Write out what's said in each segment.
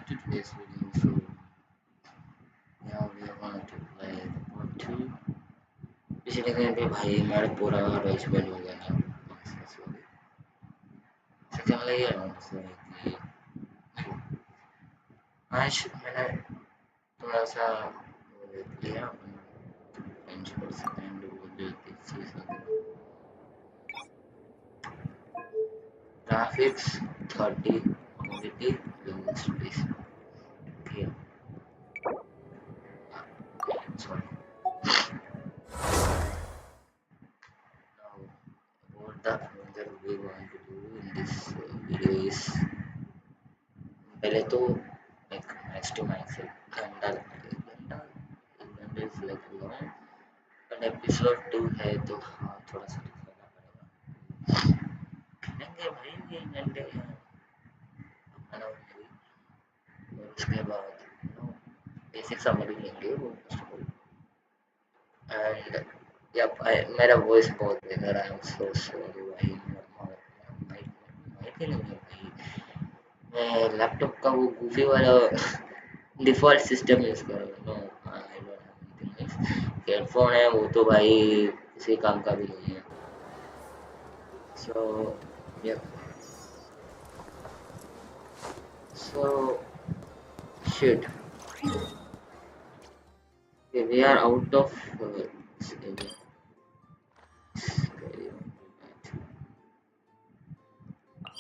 to today's video. So now we are going to play the part 2. पिछले game पे भाई मेरा पूरा रेजिमेंट हो गया ना सक्सेसफुली सेकंड लेयर से कि आज मैंने थोड़ा सा वो देख लिया इंश्योरेंस एंड वो जो चीज़ graphics 30 quality lowest please okay sorry now what the further we want to do in this video is पहले तो like max to max घंटा घंटा is like long but episode 2 है तो हाँ थोड़ा सा करना पड़ेगा लेंगे भाई ये घंटे अपना और उसके बाद बेसिक समरी लेंगे वो एंड yep मेरा वॉइस बहुत बेकार है आई एम सो सॉरी भाई माइक नहीं है भाई मैं लैपटॉप का वो गूफी वाला डिफ़ॉल्ट सिस्टम यूज़ कर रहा हूँ no I don't have anything else headphone है वो तो भाई किसी काम का भी नहीं है सो yep so shit okay, we are out of this area.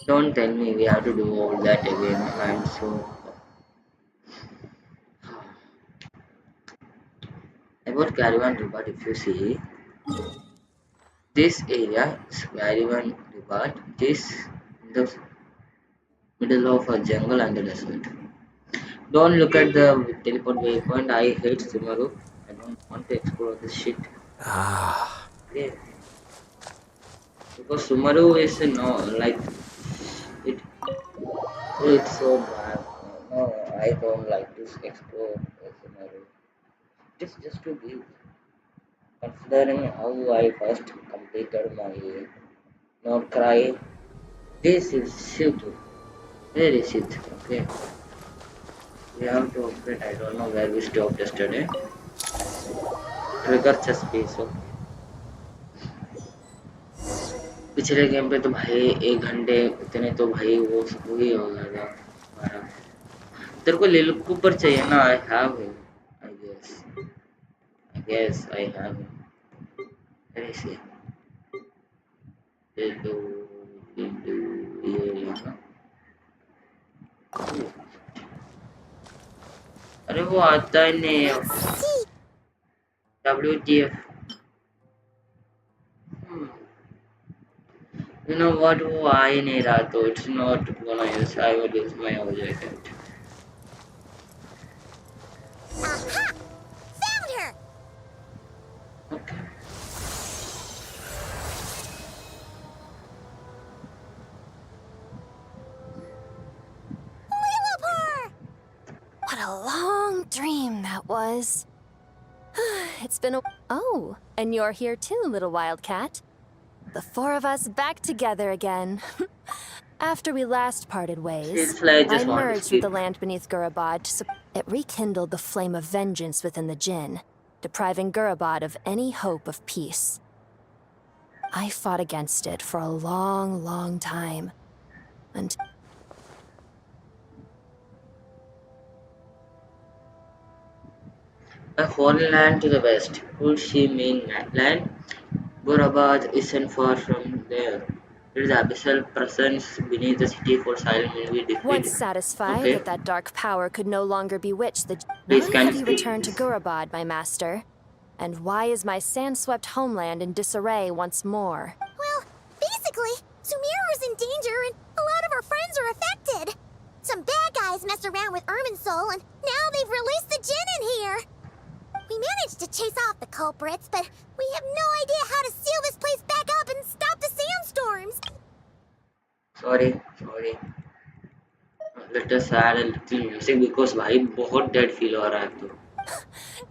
Don't tell me we have to do all that again. I'm so about caravan river. If you see this area is caravan river. This in the middle of a jungle and the desert. Don't look at the teleport waypoint. I hate Simaru. I don't want to explore this shit. Okay. Because Sumaru is no like it. It's so bad. No, I don't like to explore Sumaru. Just to be considering how I first completed my not cry. This is shit. Very shit. Okay. We have to upgrade. I don't know where we stopped yesterday. Trigger chest piece. Okay. पिछले game पे तो भाई 1 घंटे इतने तो भाई वो ही हो गया था हमारा तेरे को ले लो ऊपर चाहिए ना I have I guess I have अरे से ले लो ये लेना अरे वो आता ही नहीं है WTF You know what? वो आ ही नहीं रहा तो it's not gonna use. I will use my own jacket. Aha! Found her! Okay. Lillipur! What a long dream that was. It's been a... Oh, and you're here too, little wildcat. The 4 of us back together again. After we last parted ways, I merged with the land beneath Gurabad to it rekindled the flame of vengeance within the Jinn, depriving Gurabad of any hope of peace. I fought against it for a long, long time. And A foreign land to the west. Could she mean land? Gurabad isn't far from there. There is abyssal presence beneath the city for silent will be defeated. once satisfied Okay. that dark power could no longer bewitch the... Please, Why can have you you speak, returned to please? Gurabad, my master? And why is my sand-swept homeland in disarray once more? Well, basically, Sumeru is in danger and a lot of our friends are affected. Some bad guys messed around with Irminsul and now they've released the Jinn in here. We managed to chase off the culprits, but we have no idea how to seal this place back up and stop the sandstorms. Sorry. Let us add a little music because भाई बहुत dead feel हो रहा है तो.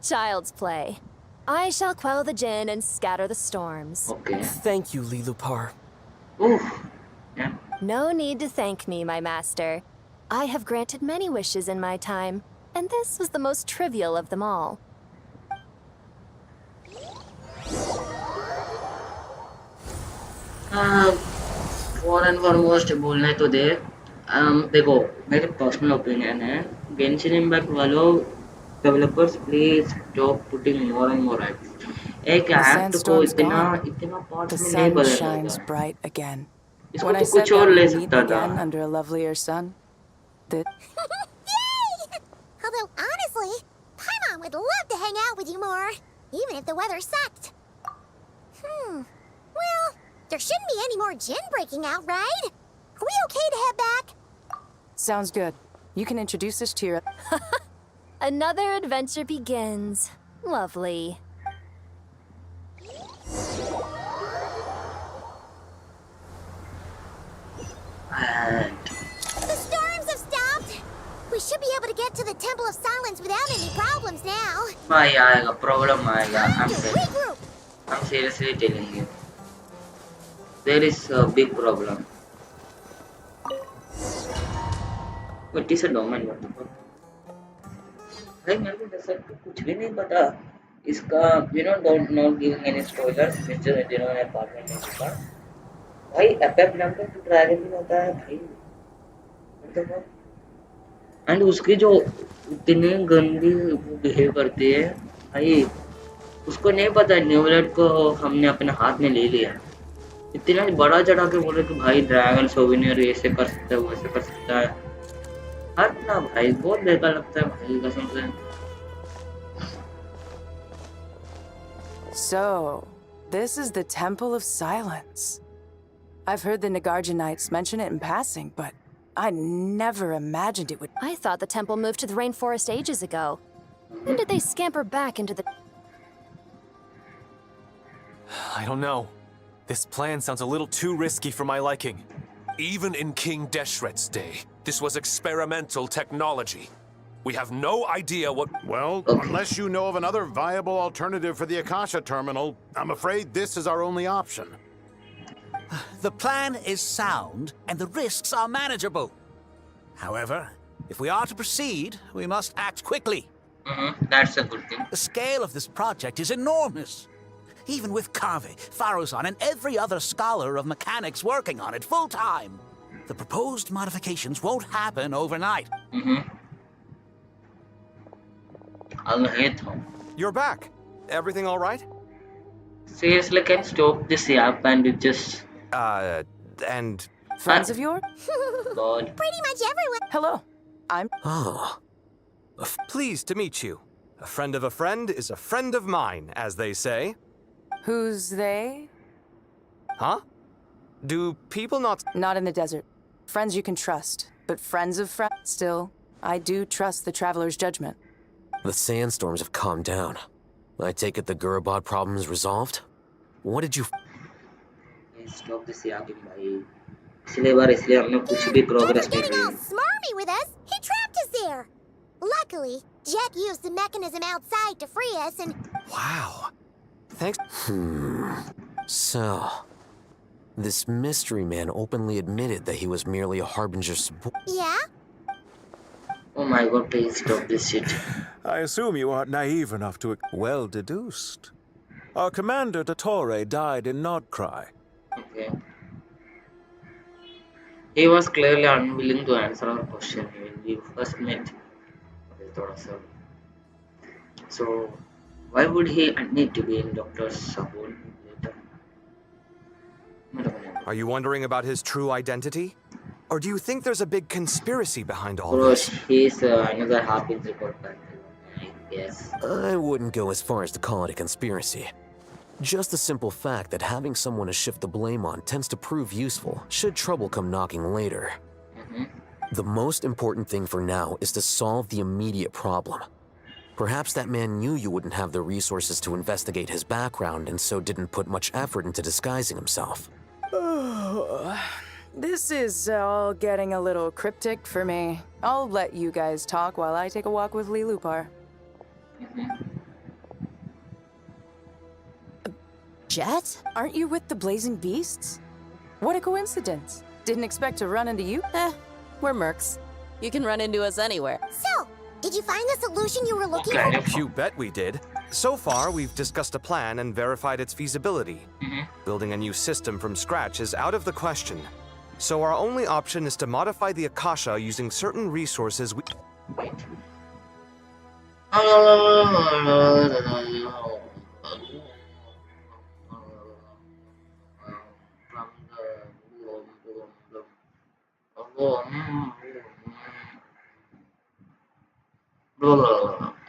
Child's play. I shall quell the Jinn and scatter the storms. Okay. Thank you, Lilupar. Oof. Yeah. No need to thank me, my master. I have granted many wishes in my time, and this was the most trivial of them all. For and foremost बोलना है तो देखो मेरे personal opinion है Genshin Impact वालों developers please stop putting more and more ads एक act को इतना इतना पार्ट्स में नहीं बदलना चाहिए इसको तो कुछ और ले सकता था Yay! Although honestly, Paimon would love to hang out with you more, even if the weather sucked. Well, there shouldn't be any more gin breaking out, right? Are we okay to head back? Sounds good. You can introduce us to your... Another adventure begins. Lovely. And The storms have stopped. We should be able to get to the Temple of Silence without any problems now. भाई आएगा problem आएगा Time to regroup. I'm seriously telling you there is a big problem. What is a domain? What the fuck? भाई मेरे को दरअसल कुछ भी नहीं पता इसका don't not giving any spoilers mister जिन्होंने अपार्टमेंट में देखा भाई एपेप नाम का ड्रैगन भी होता है भाई मतलब एंड उसकी जो इतनी गंदी बिहेव करती है भाई उसको नहीं पता न्यूलेट को हमने अपने हाथ में ले लिया इतना बड़ा चढ़ा के बोले कि भाई ड्रैगन सोविनियर ऐसे कर सकता है वैसे कर सकता है हर ना भाई बहुत बेकार लगता है भाई कसम से So, this is the Temple of Silence. I've heard the Nagarjanites mention it in passing, but I never imagined it would... I thought the temple moved to the rainforest ages ago. When did they scamper back into the... I don't know. This plan sounds a little too risky for my liking. Even in King Deshret's day, this was experimental technology. We have no idea what... Well, unless you know of another viable alternative for the Akasha terminal, I'm afraid this is our only option. The plan is sound, and the risks are manageable. However, if we are to proceed, we must act quickly. That's a good thing. The scale of this project is enormous. Even with Kave, Pharosan, and every other scholar of mechanics working on it full-time, the proposed modifications won't happen overnight. I'll hate him. You're back. Everything all right? Seriously, can stop this app and it just... And... Friends of yours? God. Pretty much everyone. Hello. I'm... Oh. Pleased to meet you. A friend of a friend is a friend of mine, as they say. Who's they? Huh? Do people not... Not in the desert. Friends you can trust, but friends of friends... Still, I do trust the Traveler's judgment. The sandstorms have calmed down. I take it the Gurubot problem is resolved? What did you... Stop this app, bhai. इसलिए बार इसलिए हमने कुछ भी progress नहीं Getting all की. smarmy with us. He trapped us there. Luckily, Jet used the mechanism outside to free us and... Wow. Thanks... So... This mystery man openly admitted that he was merely a harbinger Yeah? Oh my god, please stop this shit. I assume you aren't naive enough to... Well deduced. Our commander, Dottore, died in Nordcry. Okay. He was clearly unwilling to answer our question when we first met. So, why would he need to be in Dr. Sabul later? Are you wondering about his true identity? Or do you think there's a big conspiracy behind all Bro, this? he's another Harpin's report back. Yes. I wouldn't go as far as to call it a conspiracy. Just the simple fact that having someone to shift the blame on tends to prove useful, should trouble come knocking later. The most important thing for now is to solve the immediate problem. Perhaps that man knew you wouldn't have the resources to investigate his background and so didn't put much effort into disguising himself. This is all getting a little cryptic for me. I'll let you guys talk while I take a walk with Lee Lupar. Jet? Aren't you with the Blazing Beasts? What a coincidence. Didn't expect to run into you. We're mercs. You can run into us anywhere. So, did you find the solution you were looking Okay. for? You bet we did. So far, we've discussed a plan and verified its feasibility. Building a new system from scratch is out of the question. So our only option is to modify the Akasha using certain resources we... Wait.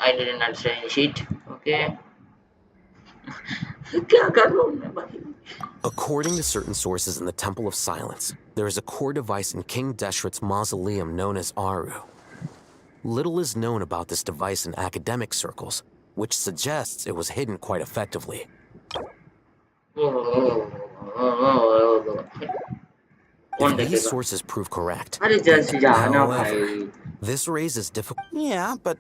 I didn't understand shit. Okay. क्या कर रहा हूँ मैं भाई? According to certain sources in the Temple of Silence, there is a core device in King Deshret's mausoleum known as Aru. Little is known about this device in academic circles, which suggests it was hidden quite effectively. If these sources prove correct, अरे जैसे जाना however, भाई. this raises difficult. Yeah, but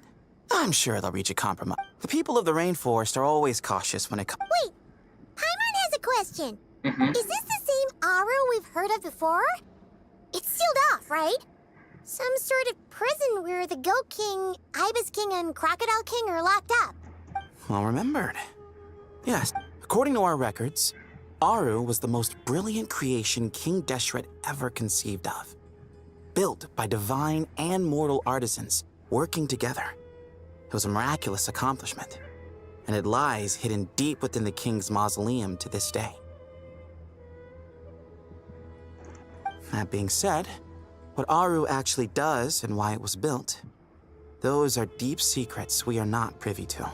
I'm sure they'll reach a compromise. The people of the rainforest are always cautious when it comes. Wait, Paimon has a question. Is this the same Aru we've heard of before? It's sealed off, right? Some sort of prison where the Goat King, Ibis King, and Crocodile King are locked up. Well remembered. Yes, according to our records, Aru was the most brilliant creation King Deshret ever conceived of. Built by divine and mortal artisans working together. It was a miraculous accomplishment, and it lies hidden deep within the king's mausoleum to this day. That being said, what Aru actually does and why it was built, those are deep secrets we are not privy to.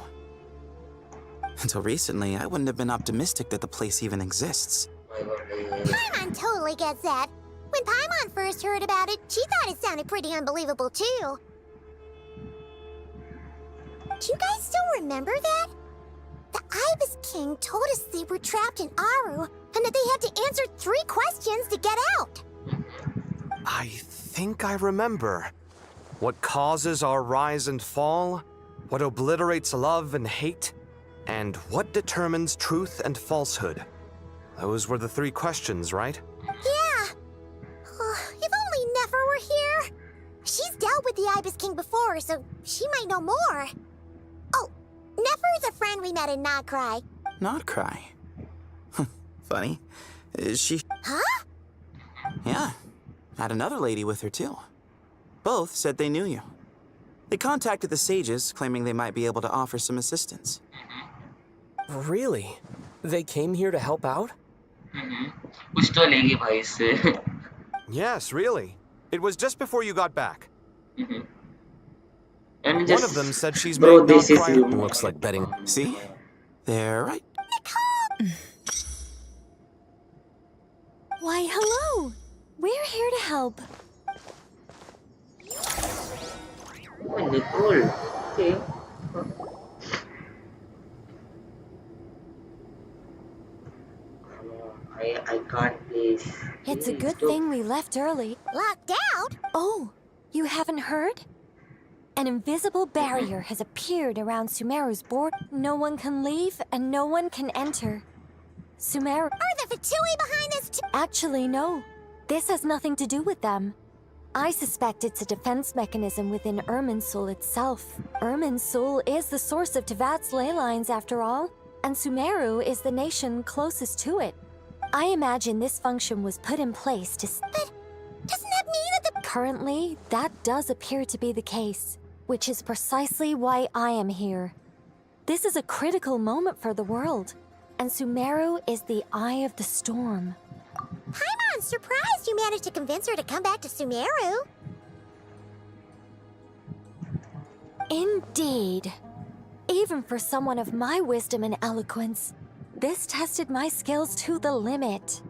Until recently, I wouldn't have been optimistic that the place even exists. Paimon totally gets that. When Paimon first heard about it, she thought it sounded pretty unbelievable too. Do you guys still remember that? The Ibis King told us they were trapped in Aru and that they had to answer 3 questions to get out. I think I remember. What causes our rise and fall? What obliterates love and hate? And what determines truth and falsehood? Those were the 3 questions, right? Yeah. If only Nefer were here. She's dealt with the Ibis King before, so she might know more. Oh, Nefer's a friend we met in Not Cry. Not cry. Funny. Is she? Huh? Yeah. Had another lady with her too. Both said they knew you. They contacted the sages, claiming they might be able to offer some assistance. Really? They came here to help out? कुछ तो लेगी भाई इससे. Yes, really. It was just before you got back. And One of them said she's bro, made this is non-prior- you. Looks like betting. See? They're right. Why, hello! We're here to help. Oh, Nicole. Okay. I can't please. It's a good thing we left early. Locked out? Oh, you haven't heard? An invisible barrier has appeared around Sumeru's border. No one can leave and no one can enter. Sumeru... Are the Fatui behind this too? Actually, no. This has nothing to do with them. I suspect it's a defense mechanism within Irminsul itself. Irminsul is the source of Teyvat's ley lines, after all, and Sumeru is the nation closest to it. I imagine this function was put in place to... But doesn't that mean that the... Currently, that does appear to be the case, which is precisely why I am here. This is a critical moment for the world, and Sumeru is the eye of the storm. Paimon's surprised you managed to convince her to come back to Sumeru. Indeed. Even for someone of my wisdom and eloquence, this tested my skills to the limit.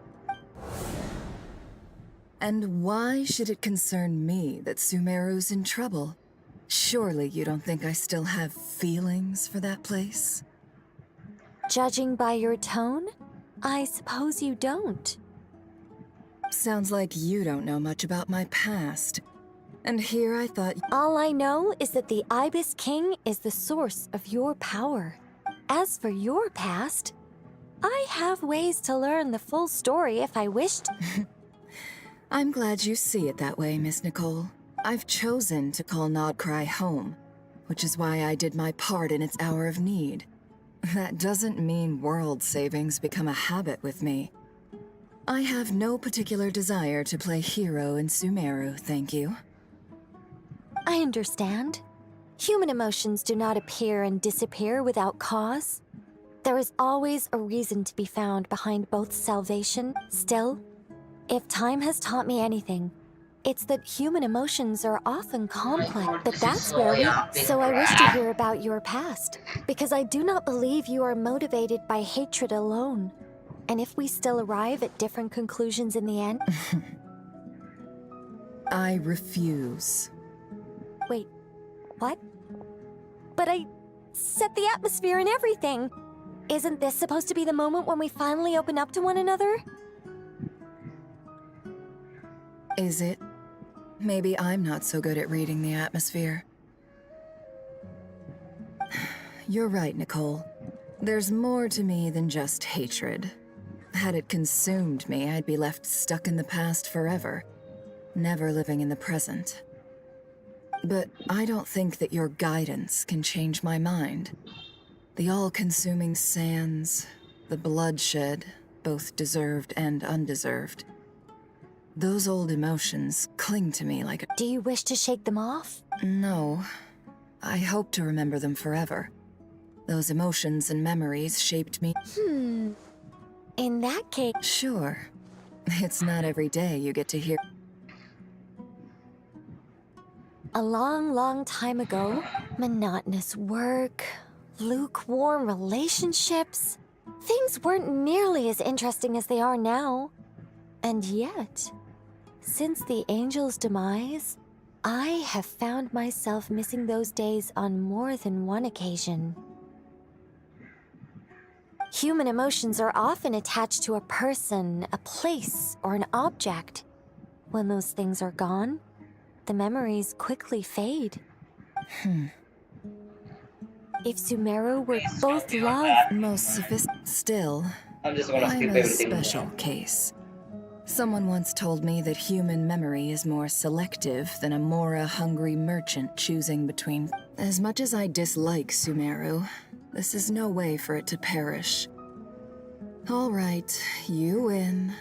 And why should it concern me that Sumeru's in trouble? Surely you don't think I still have feelings for that place? Judging by your tone, I suppose you don't. Sounds like you don't know much about my past. And here I thought... All I know is that the Ibis King is the source of your power. As for your past, I have ways to learn the full story if I wished. I'm glad you see it that way, Miss Nicole. I've chosen to call Nodcry home, which is why I did my part in its hour of need. That doesn't mean world savings become a habit with me. I have no particular desire to play hero in Sumeru, thank you. I understand. Human emotions do not appear and disappear without cause. There is always a reason to be found behind both salvation. Still, if time has taught me anything, it's that human emotions are often complex. But that's where So I wish to hear about your past, because I do not believe you are motivated by hatred alone. And if we still arrive at different conclusions in the end... I refuse. Wait, what? But I set the atmosphere and everything. Isn't this supposed to be the moment when we finally open up to one another? Is it? Maybe I'm not so good at reading the atmosphere. You're right, Nicole. There's more to me than just hatred. Had it consumed me, I'd be left stuck in the past forever, never living in the present. But I don't think that your guidance can change my mind. The all-consuming sands, the bloodshed, both deserved and undeserved. Those old emotions cling to me like a... Do you wish to shake them off? No. I hope to remember them forever. Those emotions and memories shaped me... In that case... Sure. It's not every day you get to hear... A long, long time ago, monotonous work, lukewarm relationships... Things weren't nearly as interesting as they are now. And yet, since the angel's demise, I have found myself missing those days on more than one occasion. Human emotions are often attached to a person, a place, or an object. When those things are gone, the memories quickly fade. If Sumeru were both love... Most still, I'm just gonna skip I'm a everything. special case. Someone once told me that human memory is more selective than a Mora-hungry merchant choosing between... As much as I dislike Sumeru, this is no way for it to perish. All right, you win.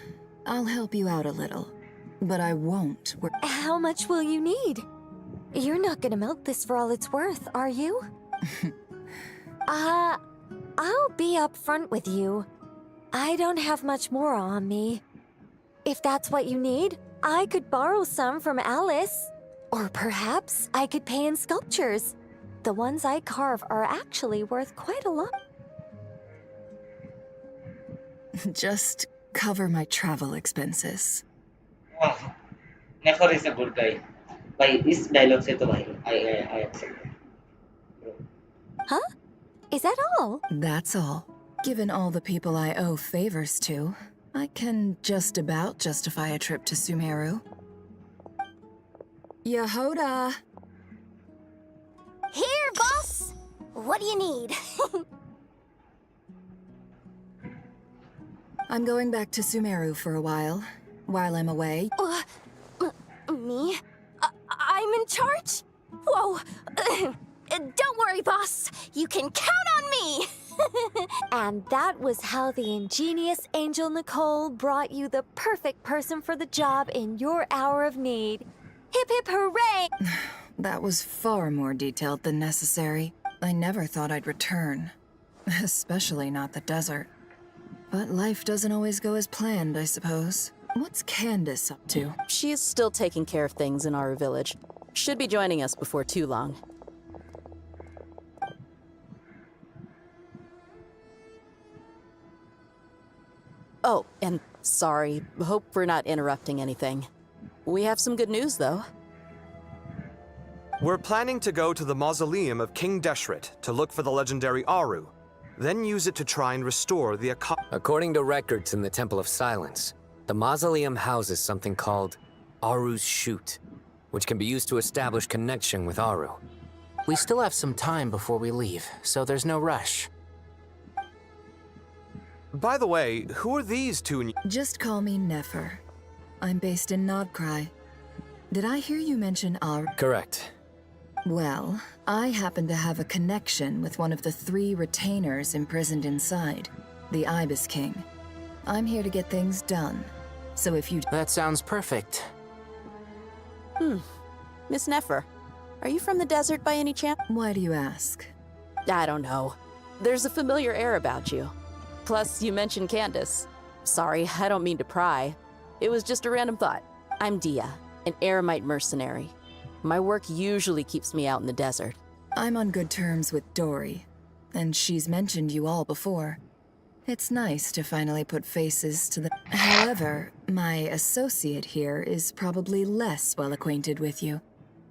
I'll help you out a little, but I won't. How much will you need? You're not gonna milk this for all it's worth, are you? I'll be upfront with you. I don't have much more on me. If that's what you need, I could borrow some from Alice. Or perhaps I could pay in sculptures. The ones I carve are actually worth quite a lot. Just cover my travel expenses. Wow. Never is a good guy. By this dialogue se to I accept. Huh? Is that all? That's all. Given all the people I owe favors to, I can just about justify a trip to Sumeru. Yehoda! Here, boss! What do you need? I'm going back to Sumeru for a while. While I'm away... Me? I'm in charge? Whoa! Don't worry, boss. You can count on me! And that was how the ingenious Angel Nicole brought you the perfect person for the job in your hour of need. Hip hip hooray! That was far more detailed than necessary. I never thought I'd return. Especially not the desert. But life doesn't always go as planned, I suppose. What's Candace up to? She is still taking care of things in our village. Should be joining us before too long. Oh, and sorry. Hope we're not interrupting anything. We have some good news, though. We're planning to go to the mausoleum of King Deshret to look for the legendary Aru, then use it to try and restore the According to records in the Temple of Silence, the mausoleum houses something called Aru's Chute, which can be used to establish connection with Aru. We still have some time before we leave, so there's no rush. By the way, who are these two? Just call me Nefer. I'm based in Nodcry. Did I hear you mention our... Correct. Well, I happen to have a connection with one of the 3 retainers imprisoned inside, the Ibis King. I'm here to get things done. So if you... That sounds perfect. Miss Nefer, are you from the desert by any chance? Why do you ask? I don't know. There's a familiar air about you. Plus, you mentioned Candace. Sorry, I don't mean to pry. It was just a random thought. I'm Dia, an Eremite mercenary. My work usually keeps me out in the desert. I'm on good terms with Dory, and she's mentioned you all before. It's nice to finally put faces to the... However, my associate here is probably less well acquainted with you.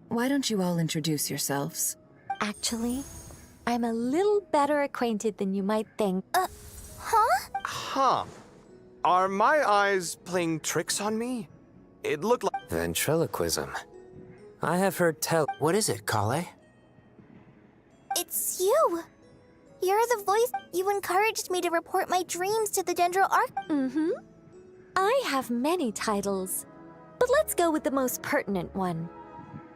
Why don't you all introduce yourselves? Actually, I'm a little better acquainted than you might think. Huh. Are my eyes playing tricks on me? It looked like... Ventriloquism. I have heard tell... What is it, Kale? It's you! You're the voice. You encouraged me to report my dreams to the Dendro Arc. I have many titles, but let's go with the most pertinent one.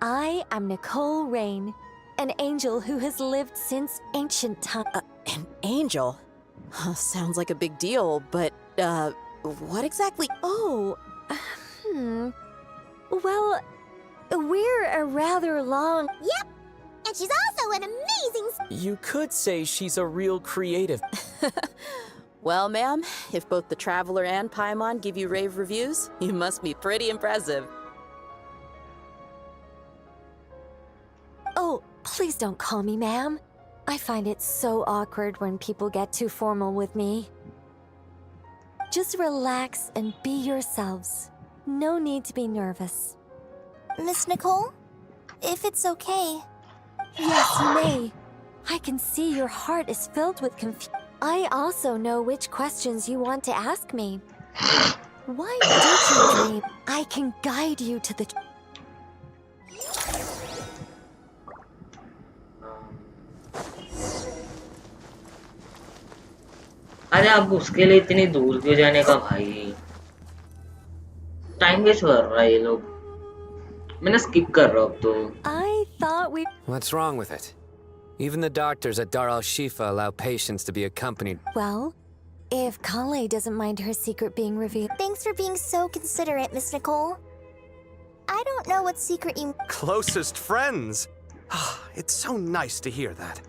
I am Nicole Rain, an angel who has lived since ancient times. An angel? Sounds like a big deal, but, what exactly? Oh, Well, we're a rather long... Yep! And she's also an amazing... You could say she's a real creative. Well, ma'am, if both the Traveler and Paimon give you rave reviews, you must be pretty impressive. Oh, please don't call me ma'am. I find it so awkward when people get too formal with me. Just relax and be yourselves. No need to be nervous. Miss Nicole? If it's okay... Yes, you may. I can see your heart is filled with confusion. I also know which questions you want to ask me. Why did you dream? I can guide you to the... अरे अब उसके लिए इतनी दूर क्यों जाने का भाई? टाइम वेस्ट कर रहा है ये लोग. मैंने स्किप कर रहा हूं अब तो. I thought we... What's wrong with it? Even the doctors at Dar al-Shifa allow patients to be accompanied. Well, if Kale doesn't mind her secret being revealed... Thanks for being so considerate, Miss Nicole. I don't know what secret you... Closest friends! It's so nice to hear that.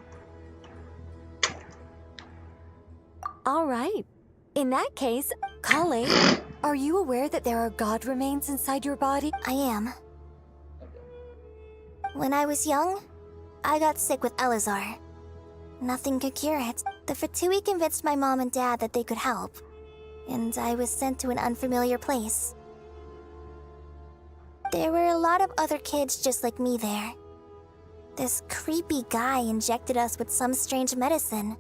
All right. In that case, Kale, are you aware that there are god remains inside your body? I am. When I was young, I got sick with Elazar. Nothing could cure it. The Fatui convinced my mom and dad that they could help, and I was sent to an unfamiliar place. There were a lot of other kids just like me there. This creepy guy injected us with some strange medicine,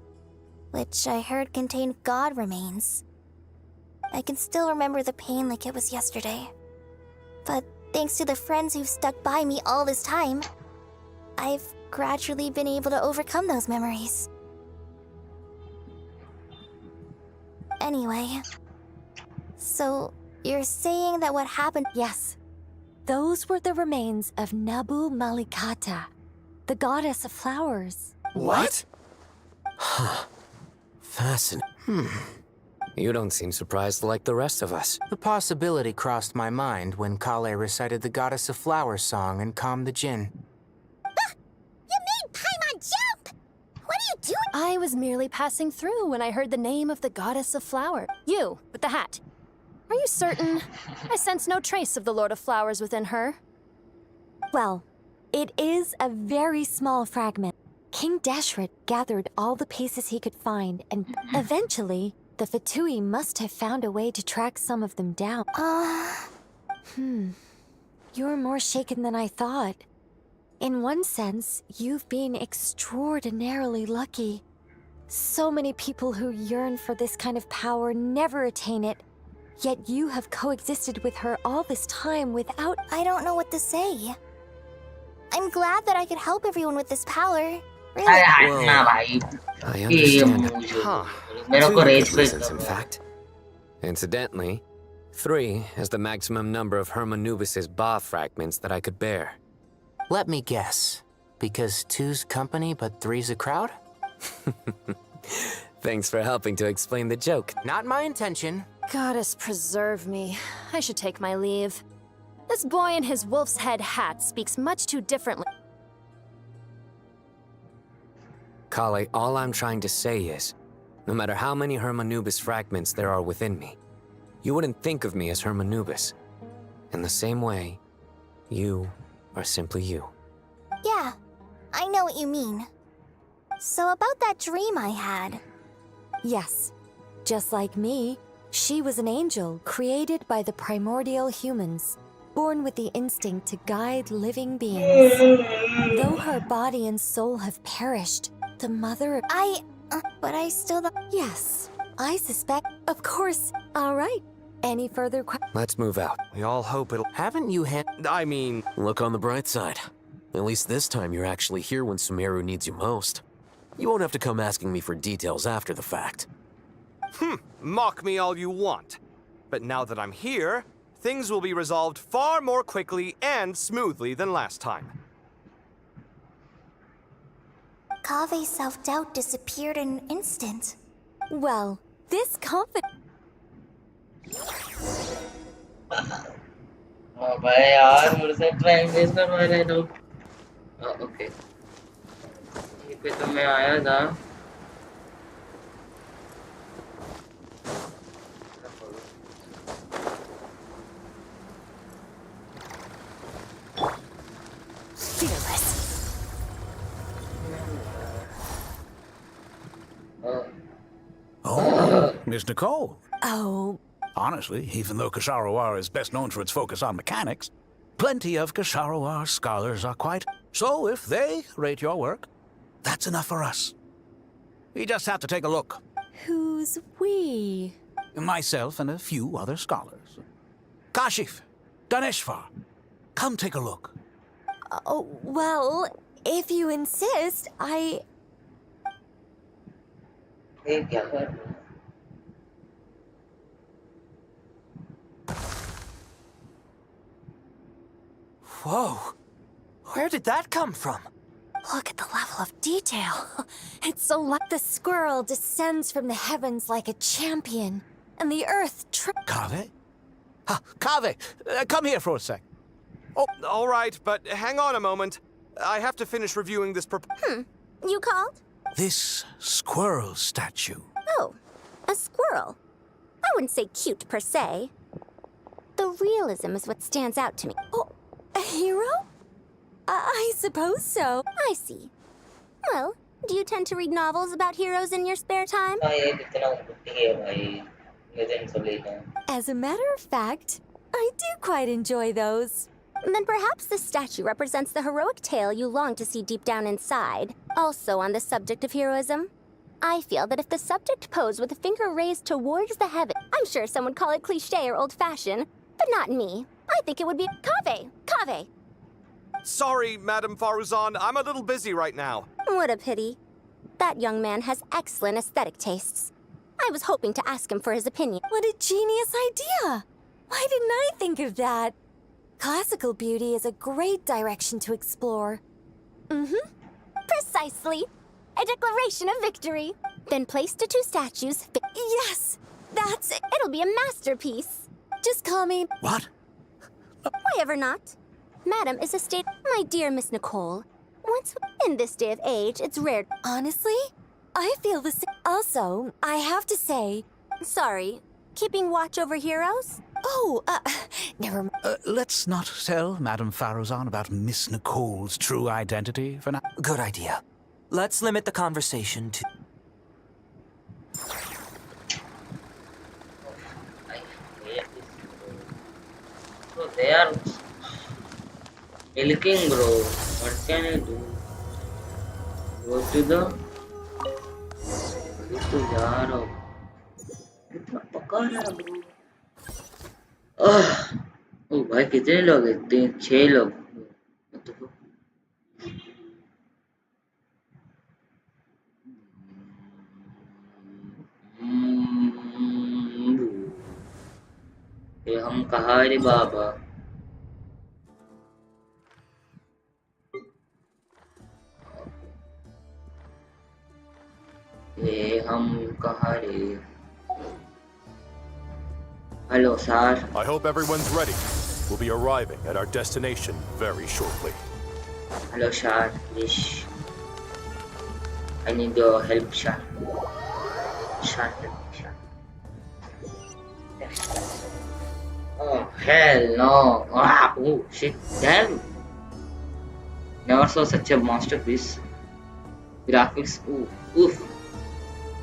which I heard contained god remains. I can still remember the pain like it was yesterday. But thanks to the friends who've stuck by me all this time, I've gradually been able to overcome those memories. Anyway, so you're saying that what happened... Yes. Those were the remains of Nabu Malikata, the goddess of flowers. What? Huh. Fascinating. You don't seem surprised like the rest of us. The possibility crossed my mind when Kale recited the Goddess of Flowers song and calmed the Jinn. You made Paimon jump! What are you doing? I was merely passing through when I heard the name of the Goddess of Flower. You, with the hat. Are you certain? I sense no trace of the Lord of Flowers within her. Well, it is a very small fragment. King Deshret gathered all the pieces he could find, and eventually, the Fatui must have found a way to track some of them down. You're more shaken than I thought. In one sense, you've been extraordinarily lucky. So many people who yearn for this kind of power never attain it, yet you have coexisted with her all this time without... I don't know what to say. I'm glad that I could help everyone with this power. Really. I understand. मेरे को Two rage reasons, in fact. Incidentally, 3 is the maximum number of Hermanubis's Ba fragments that I could bear. Let me guess. Because 2's company, but 3's a crowd? Thanks for helping to explain the joke. Not my intention. Goddess preserve me. I should take my leave. This boy in his wolf's head hat speaks much too differently. Kale, all I'm trying to say is, no matter how many Hermanubis fragments there are within me, you wouldn't think of me as Hermanubis. In the same way, you are simply you. Yeah, I know what you mean. So about that dream I had. Yes, just like me, she was an angel created by the primordial humans, born with the instinct to guide living beings. Though her body and soul have perished, the mother... but I still... Yes, I suspect... Of course. All right. Any further questions? Let's move out. We all hope it'll... Haven't you Look on the bright side. At least this time you're actually here when Sumeru needs you most. You won't have to come asking me for details after the fact. Mock me all you want. But now that I'm here, things will be resolved far more quickly and smoothly than last time. Kave's self-doubt disappeared in an instant. Well, this confidence... भाई यार मेरे से time waste करवा रहे हो okay ये पे तो मैं आया था Fearless. Oh, Miss Nicole. Oh. Honestly, even though Kasharawar is best known for its focus on mechanics, plenty of Kasharawar scholars are quite... So if they rate your work, that's enough for us. We just have to take a look. Who's we? Myself and a few other scholars. Kashif, Daneshvar, come take a look. Oh, well, if you insist, I... ये क्या कर रहा है Whoa. Where did that come from? Look at the level of detail. It's so like the squirrel descends from the heavens like a champion, and the earth... Kave? Kave, come here for a sec. Oh, all right, but hang on a moment. I have to finish reviewing this You called? This squirrel statue. Oh, a squirrel. I wouldn't say cute per se. The realism is what stands out to me. Oh, a hero? I suppose so. I see. Well, do you tend to read novels about heroes in your spare time? As a matter of fact, I do quite enjoy those. Then perhaps the statue represents the heroic tale you long to see deep down inside. Also on the subject of heroism, I feel that if the subject posed with a finger raised towards the heaven, I'm sure some would call it cliché or old-fashioned, but not me. I think it would be Kave. Kave. Sorry, Madame Faruzan, I'm a little busy right now. What a pity. That young man has excellent aesthetic tastes. I was hoping to ask him for his opinion. What a genius idea! Why didn't I think of that? Classical beauty is a great direction to explore. Mm-hmm. Precisely. A declaration of victory. Then place the two statues. Yes! That's it! It'll be a masterpiece. Just call me... What? Why ever not? Madam is a state... My dear Miss Nicole, once in this day of age, it's rare... Honestly, I feel the same. Also, I have to say... Sorry, keeping watch over heroes? Oh, never mind. Let's not tell Madame Faruzan about Miss Nicole's true identity for now. Good idea. Let's limit the conversation to... So they are milking, bro. What can I do? Go to the... तो जा रहा हूँ इतना पका रहा है bro. ओ भाई कितने लोग हैं 6 लोग ये हम कहाँ रे बाबा ये हम कहाँ रे Hello sir I hope everyone's ready. We'll be arriving at our destination very shortly. Hello sir please I need your help sir sir help me sir Oh hell no ah oh shit damn never saw such a masterpiece graphics oof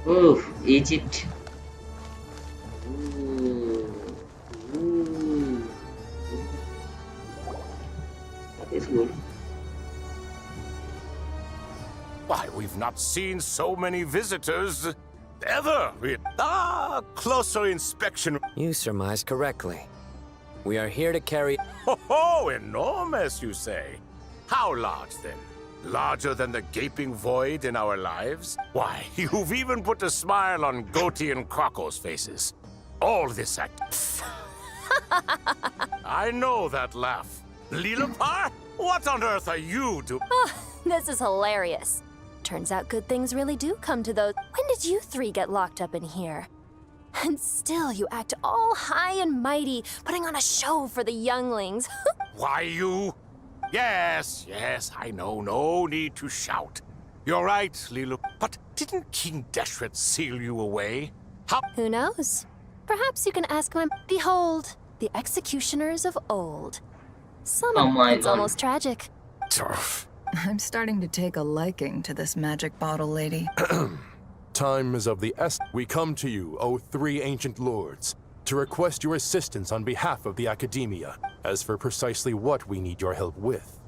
oof Egypt that is good Why, we've not seen so many visitors ever. Closer inspection. You surmise correctly. We are here to carry... Oh, enormous, you say? How large, then? Larger than the gaping void in our lives? Why, you've even put a smile on Goatee and Crocco's faces. All this act... I know that laugh. Lilipar? What on earth are you doing? Oh, this is hilarious. Turns out good things really do come to those. When did you three get locked up in here? And still you act all high and mighty, putting on a show for the younglings. Why, you... Yes, I know. No need to shout. You're right, Lilu. But didn't King Deshret seal you away? How... Who knows? Perhaps you can ask my... Behold, the executioners of old. It's almost tragic. I'm starting to take a liking to this magic bottle lady. Time is of the essence. We come to you, O three ancient lords, to request your assistance on behalf of the Academia. As for precisely what we need your help with,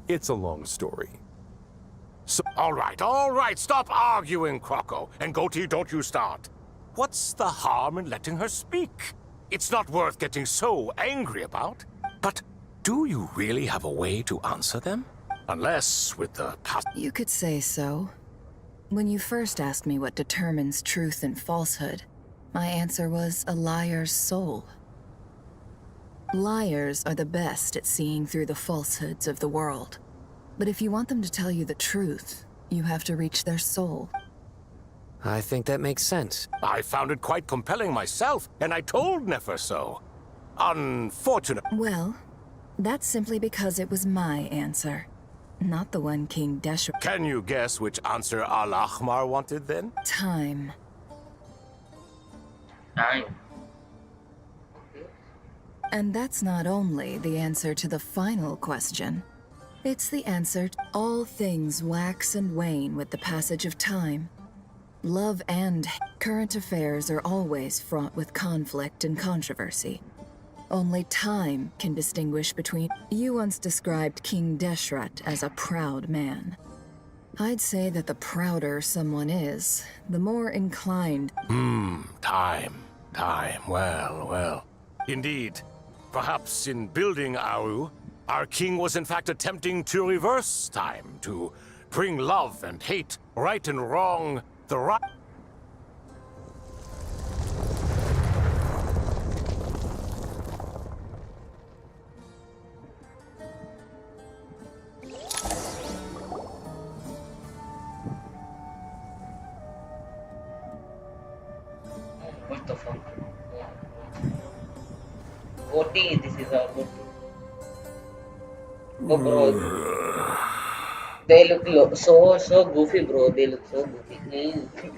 it's a long story. So all right, stop arguing, Crocco. And Goatee, don't you start. What's the harm in letting her speak? It's not worth getting so angry about. But do you really have a way to answer them? Unless with the past... You could say so. When you first asked me what determines truth and falsehood, my answer was a liar's soul. Liars are the best at seeing through the falsehoods of the world. But if you want them to tell you the truth, you have to reach their soul. I think that makes sense. I found it quite compelling myself, and I told Nefer so. Unfortunate. Well, that's simply because it was my answer. Not the one King Deshret... Can you guess which answer Al-Ahmar wanted then? Time. Time. And that's not only the answer to the final question. It's the answer to all things wax and wane with the passage of time. Love and current affairs are always fraught with conflict and controversy. Only time can distinguish between... You once described King Deshret as a proud man. I'd say that the prouder someone is, the more inclined... Time. Well. Indeed. Perhaps in building Aru, our king was in fact attempting to reverse time, to bring love and hate, right and wrong, the right... What the fuck? Goatee, this is our Goatee. Oh bro, they look so goofy, bro. They look so goofy.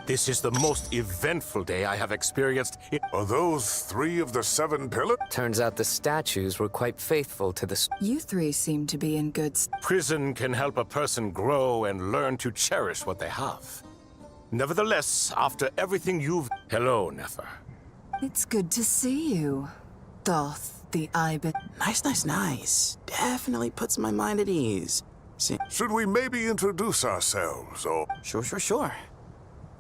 This is the most eventful day I have experienced. Are those 3 of the 7 pillars? Turns out the statues were quite faithful to the... You three seem to be in good... Prison can help a person grow and learn to cherish what they have. Nevertheless, after everything you've... Hello, Nefer. It's good to see you, Thoth the Ibis. Nice. Definitely puts my mind at ease. Should we maybe introduce ourselves, or... Sure.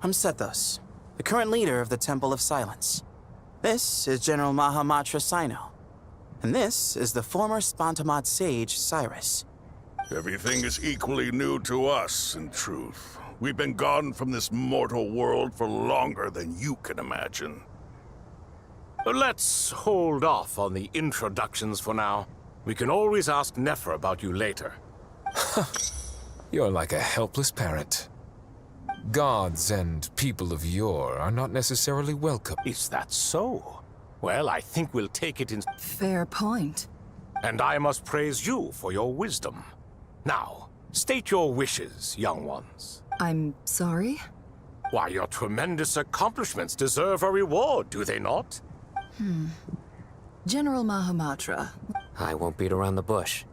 I'm Sethos, the current leader of the Temple of Silence. This is General Mahamatra Sino. And this is the former Spantamad sage, Cyrus. Everything is equally new to us, in truth. We've been gone from this mortal world for longer than you can imagine. Let's hold off on the introductions for now. We can always ask Nefer about you later. You're like a helpless parent. Gods and people of yore are not necessarily welcome. Is that so? Well, I think we'll take it in... Fair point. And I must praise you for your wisdom. Now, state your wishes, young ones. I'm sorry? Why, your tremendous accomplishments deserve a reward, do they not? General Mahamatra. I won't beat around the bush.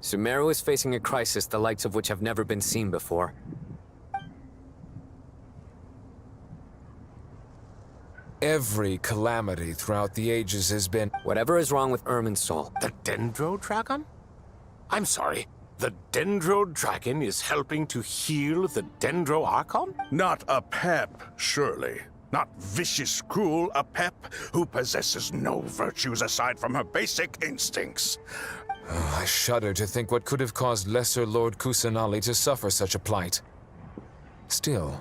Sumeru is facing a crisis the likes of which have never been seen before. Every calamity throughout the ages has been... Whatever is wrong with Irminsul. The Dendro Dragon? I'm sorry, the Dendro Dragon is helping to heal the Dendro Archon? Not a pep, surely. Not vicious, cruel a pep who possesses no virtues aside from her basic instincts. Oh, I shudder to think what could have caused Lesser Lord Kusanali to suffer such a plight. Still,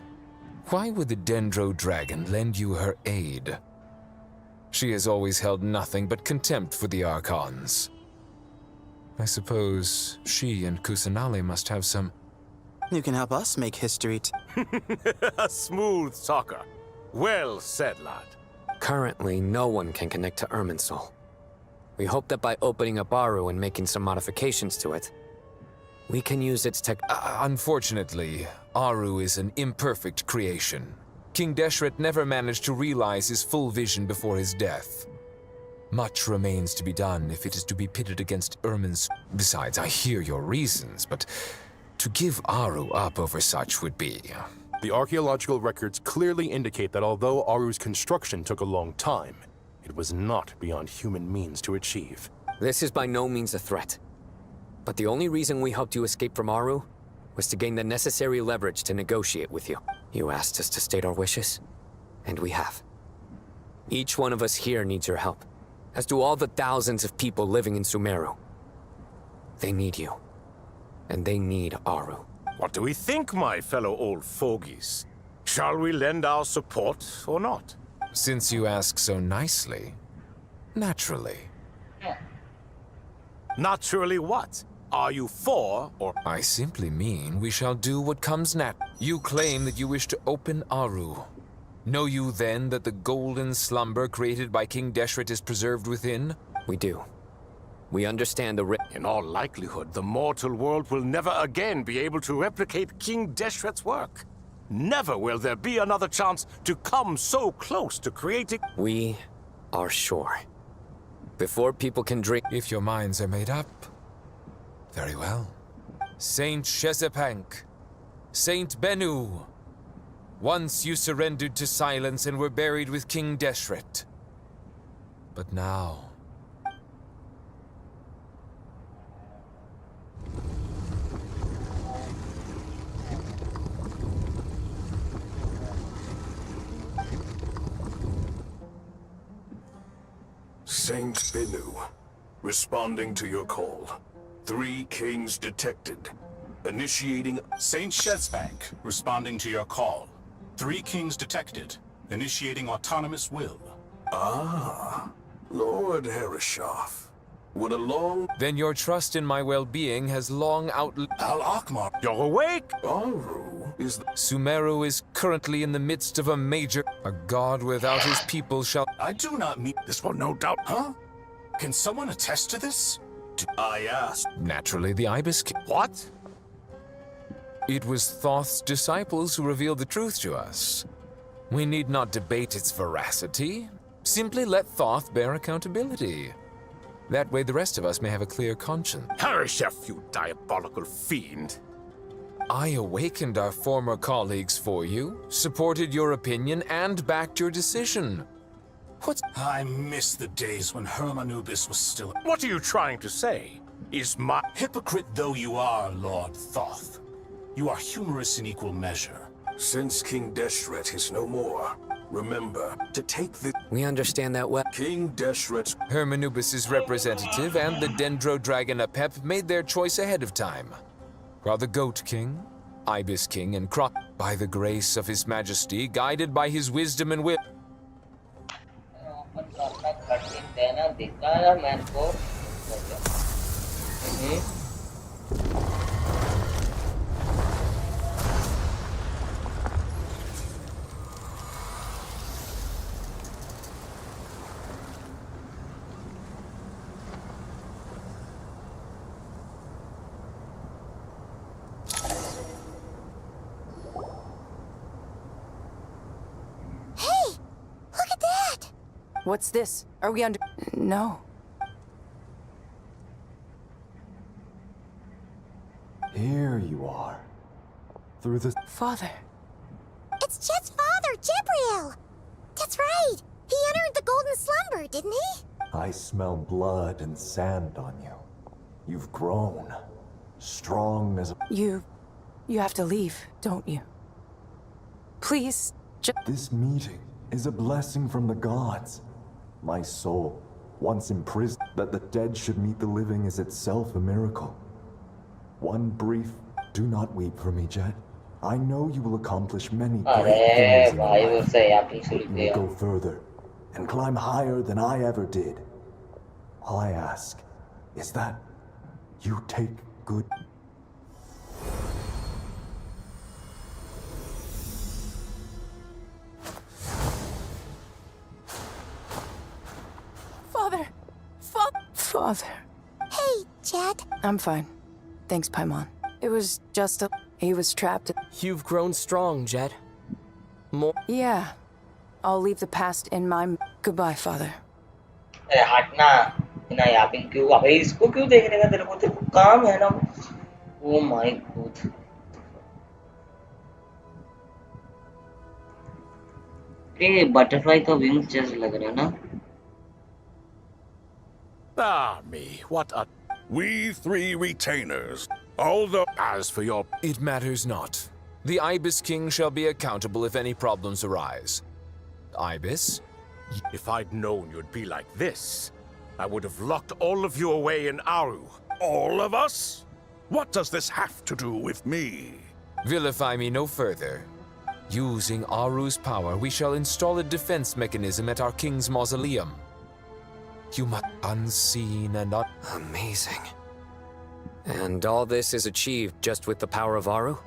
why would the Dendro Dragon lend you her aid? She has always held nothing but contempt for the Archons. I suppose she and Kusanali must have some... You can help us make history A smooth talker. Well said, lad. Currently, no one can connect to Irminsul. We hope that by opening up Aru and making some modifications to it, we can use its tech... Unfortunately, Aru is an imperfect creation. King Deshret never managed to realize his full vision before his death. Much remains to be done if it is to be pitted against Irminsul. Besides, I hear your reasons, but to give Aru up over such would be... The archaeological records clearly indicate that although Aru's construction took a long time, it was not beyond human means to achieve. This is by no means a threat. But the only reason we helped you escape from Aru was to gain the necessary leverage to negotiate with you. You asked us to state our wishes, and we have. Each one of us here needs your help, as do all the thousands of people living in Sumeru. They need you, and they need Aru. What do we think, my fellow old fogies? Shall we lend our support or not? Since you ask so nicely, naturally. Naturally what? Are you for or... I simply mean we shall do what comes You claim that you wish to open Aru. Know you then that the golden slumber created by King Deshret is preserved within? We do. We understand the In all likelihood, the mortal world will never again be able to replicate King Deshret's work. Never will there be another chance to come so close to creating... We are sure. Before people can drink... If your minds are made up, very well. Saint Shezepank, Saint Bennu, once you surrendered to silence and were buried with King Deshret. But now... Saint Bennu, responding to your call. 3 kings detected. Initiating... Saint Shezbank, responding to your call. 3 kings detected. Initiating autonomous will. Ah, Lord Hereshov. Would a long... Then your trust in my well-being has long outlived... Al-Akmar, you're awake? Aru is... Sumeru is currently in the midst of a major... A god without his people shall... I do not mean... This will no doubt... Huh? Can someone attest to this? I asked. Naturally, the Ibis King. What? It was Thoth's disciples who revealed the truth to us. We need not debate its veracity. Simply let Thoth bear accountability. That way the rest of us may have a clear conscience. Hereshef, you diabolical fiend. I awakened our former colleagues for you, supported your opinion, and backed your decision. What? I miss the days when Hermanubis was still... What are you trying to say? Is my... Hypocrite though you are, Lord Thoth, you are humorous in equal measure. Since King Deshret is no more, remember to take the... We understand that well. King Deshret's... Hermanubis' representative and the Dendro Dragon Apep made their choice ahead of time. While the Goat King, Ibis King, and Crop, by the grace of His Majesty, guided by his wisdom and will... अपना कठिन देना दिखाया man को What's this? Are we under... No. Here you are. Through the... Father. It's Chet's father, Jibriel! That's right! He entered the golden slumber, didn't he? I smell blood and sand on you. You've grown. Strong as a... You have to leave, don't you? Please, This meeting is a blessing from the gods. My soul, once imprisoned, that the dead should meet the living is itself a miracle. One brief... Do not weep for me, Jet. I know you will accomplish many great things in your life. You will go further, and climb higher than I ever did. All I ask is that you take good... Father. Hey, Chet. I'm fine. Thanks, Paimon. It was just a... He was trapped... You've grown strong, Jet. More... Yeah. I'll leave the past in my... Goodbye, Father. हटना ना यहाँ पे क्यों अबे इसको क्यों देखने का तेरे को काम है ना ओ माय गॉड ये बटरफ्लाई का विंग जैसा लग रहा है ना Ah, me, what a... We three retainers. Although, as for your... It matters not. The Ibis King shall be accountable if any problems arise. Ibis? If I'd known you'd be like this, I would have locked all of you away in Aru. All of us? What does this have to do with me? Vilify me no further. Using Aru's power, we shall install a defense mechanism at our king's mausoleum. You must unseen and Amazing. And all this is achieved just with the power of Aru?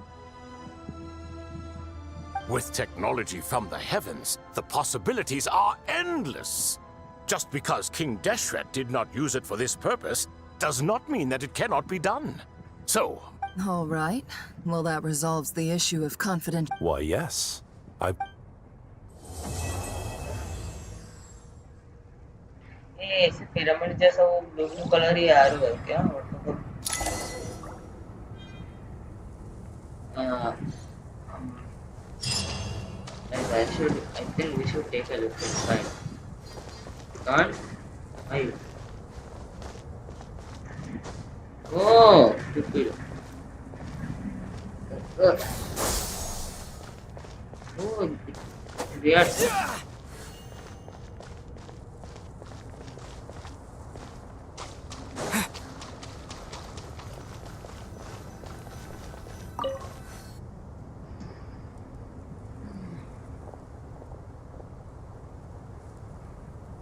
With technology from the heavens, the possibilities are endless. Just because King Deshret did not use it for this purpose does not mean that it cannot be done. So... All right. Well, that resolves the issue of confidential... Why, yes. ये ऐसे pyramid जैसा वो blue colour ही आ रहा है क्या I think we should take a look inside. Can't? I. Oh, stupid. Oh, they are.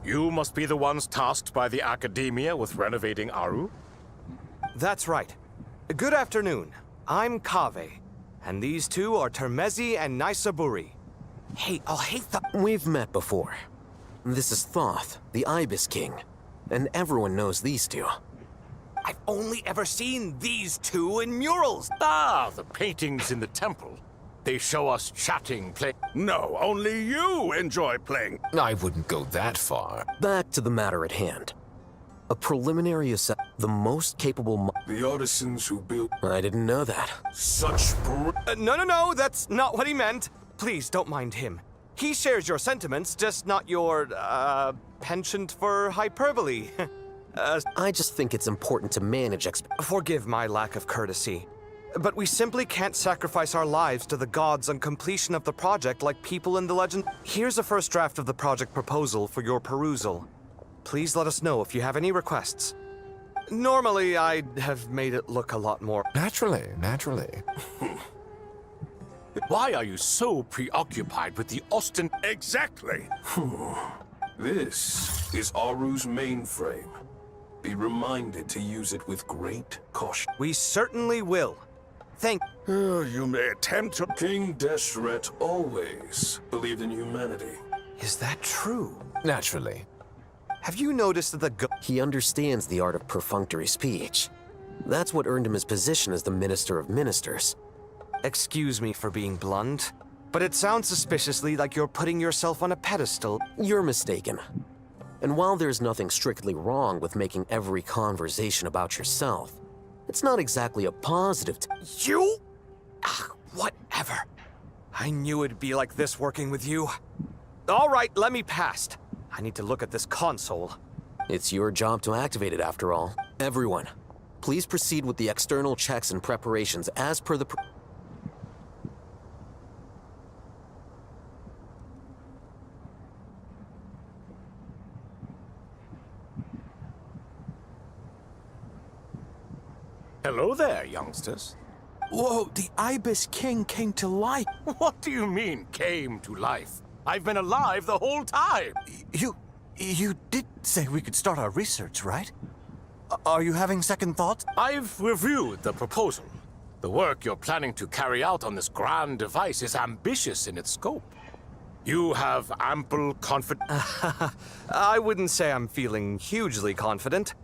You must be the ones tasked by the Academia with renovating Aru? That's right. Good afternoon. I'm Kave, and these two are Termezi and Naisaburi. Hey, I'll hate the... We've met before. This is Thoth, the Ibis King, and everyone knows these two. I've only ever seen these two in murals. Ah, the paintings in the temple. They show us chatting, playing... No, only you enjoy playing. I wouldn't go that far. Back to the matter at hand. A preliminary assessment. The most capable... The artisans who built... I didn't know that. Such... No, that's not what he meant. Please, don't mind him. He shares your sentiments, just not your, penchant for hyperbole. I just think it's important to manage Forgive my lack of courtesy. But we simply can't sacrifice our lives to the gods on completion of the project like people in the legend. Here's a first draft of the project proposal for your perusal. Please let us know if you have any requests. Normally, I'd have made it look a lot more... Naturally. Why are you so preoccupied with the Austin... Exactly. This is Aru's mainframe. Be reminded to use it with great caution. We certainly will. Thank. You may attempt to. King Deshret always believed in humanity. Is that true? Naturally. Have you noticed that the He understands the art of perfunctory speech. That's what earned him his position as the Minister of Ministers. Excuse me for being blunt, but it sounds suspiciously like you're putting yourself on a pedestal. You're mistaken. And while there's nothing strictly wrong with making every conversation about yourself, it's not exactly a positive You? Whatever. I knew it'd be like this working with you. All right, let me past. I need to look at this console. It's your job to activate it after all. Everyone, please proceed with the external checks and preparations as per the... Hello there, youngsters. Whoa, the Ibis King came to life. What do you mean, came to life? I've been alive the whole time. You did say we could start our research, right? Are you having second thoughts? I've reviewed the proposal. The work you're planning to carry out on this grand device is ambitious in its scope. You have ample confidence. I wouldn't say I'm feeling hugely confident,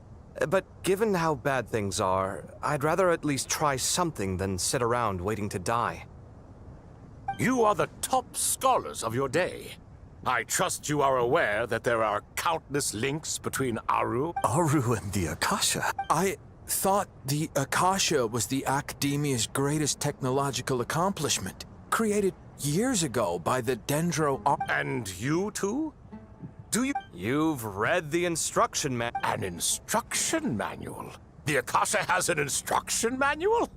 but given how bad things are, I'd rather at least try something than sit around waiting to die. You are the top scholars of your day. I trust you are aware that there are countless links between Aru... Aru and the Akasha? I thought the Akasha was the Academia's greatest technological accomplishment, created years ago by the Dendro... And you too? Do you... You've read the instruction manual. An instruction manual? The Akasha has an instruction manual?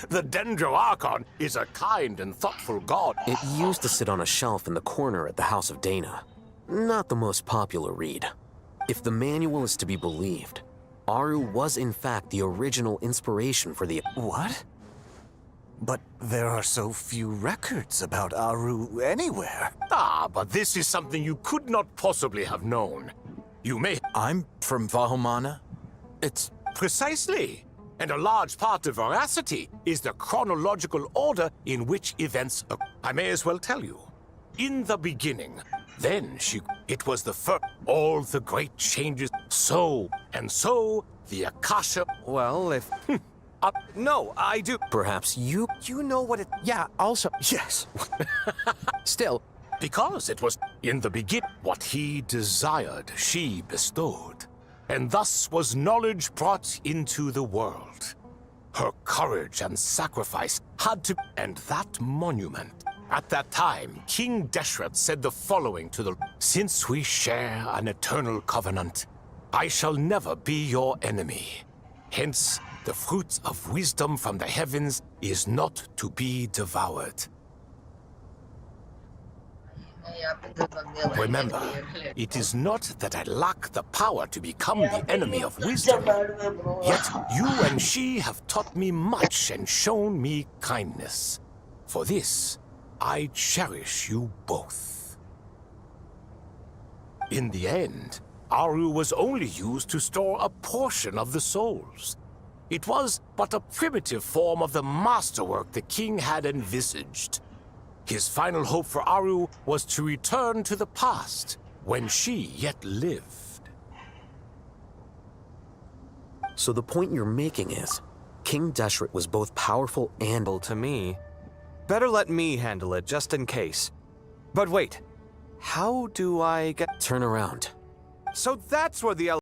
The Dendro Archon is a kind and thoughtful god. It used to sit on a shelf in the corner at the House of Dana. Not the most popular read. If the manual is to be believed, Aru was in fact the original inspiration for the... What? But there are so few records about Aru anywhere. But this is something you could not possibly have known. You may... I'm from Vahomana. It's... Precisely. And a large part of veracity is the chronological order in which events occur. I may as well tell you. In the beginning, then it was the first, all the great changes. So, the Akasha... Well, if... no, I do... Perhaps you... You know what it... Yeah, also... Yes. Still... Because it was in the beginning what he desired, she bestowed. And thus was knowledge brought into the world. Her courage and sacrifice had to... And that monument. At that time, King Deshret said the following to the... Since we share an eternal covenant, I shall never be your enemy. Hence, the fruit of wisdom from the heavens is not to be devoured. Remember, it is not that I lack the power to become the enemy of wisdom. Yet you and she have taught me much and shown me kindness. For this, I cherish you both. In the end, Aru was only used to store a portion of the souls. It was but a primitive form of the masterwork the king had envisaged. His final hope for Aru was to return to the past, when she yet lived. So the point you're making is, King Deshret was both powerful and... To me. Better let me handle it, just in case. But wait, how do I get... Turn around. So that's where the